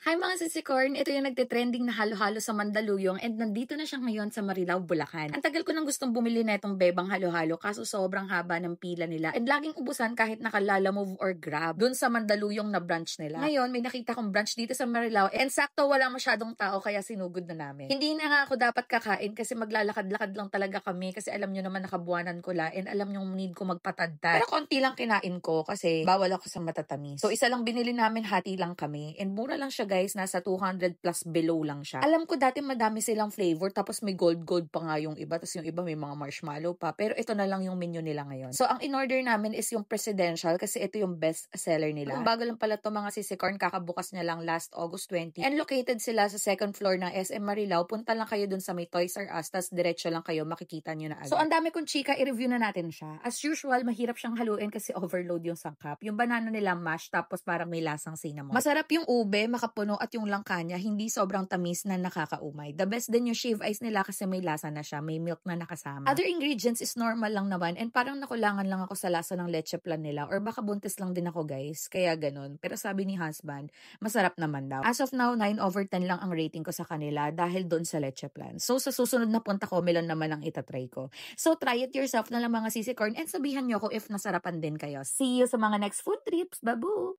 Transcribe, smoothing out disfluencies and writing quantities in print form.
Hi mga sisikorn, ito yung nagte-trending na halo-halo sa Mandaluyong and nandito na siya ngayon sa Marilao, Bulacan. Ang tagal ko nang gustong bumili na itong bebang halo-halo kaso sobrang haba ng pila nila and laging ubusan kahit nakalala move or grab dun sa Mandaluyong na branch nila. Ngayon may nakita kong branch dito sa Marilao and sakto wala masyadong tao kaya sinugod na namin. Hindi na nga ako dapat kakain kasi maglalakad-lakad lang talaga kami kasi alam nyo naman nakabuanan ko la and alam yung need ko magpatadtad. Pero konti lang kinain ko kasi bawal ako sa matatamis. So isa lang binili namin, hati lang kami and mura lang siya guys, nasa 200 plus below lang siya. Alam ko dati madami silang flavor tapos may gold pa nga yung iba tapos yung iba may mga marshmallow pa pero ito na lang yung menu nila ngayon. So ang in-order namin is yung presidential kasi ito yung best seller nila. Bago lang pala to mga sisikorn, kakabukas niya lang last August 20 and located sila sa second floor ng SM Marilao. Punta lang kayo dun sa may Toys R Us tas diretso lang kayo, makikita nyo na agad. So ang dami kong chika, i-review na natin siya. As usual, mahirap siyang haluin kasi overload yung sangkap. Yung banana nila mash tapos parang may lasang cinnamon. Masarap yung ube, makapuno at yung langka niya hindi sobrang tamis na nakakaumay. The best din yung shave ice nila kasi may lasa na siya, may milk na nakasama. Other ingredients is normal lang naman and parang nakulangan lang ako sa lasa ng leche plan nila or baka buntis lang din ako guys, kaya ganun. Pero sabi ni husband, masarap naman daw. As of now, 9/10 lang ang rating ko sa kanila dahil doon sa leche plan. So sa susunod na punta ko, melon naman ang itatry ko. So try it yourself na lang mga sisicorn and sabihan nyo ko if nasarapan din kayo. See you sa mga next food trips. Babu!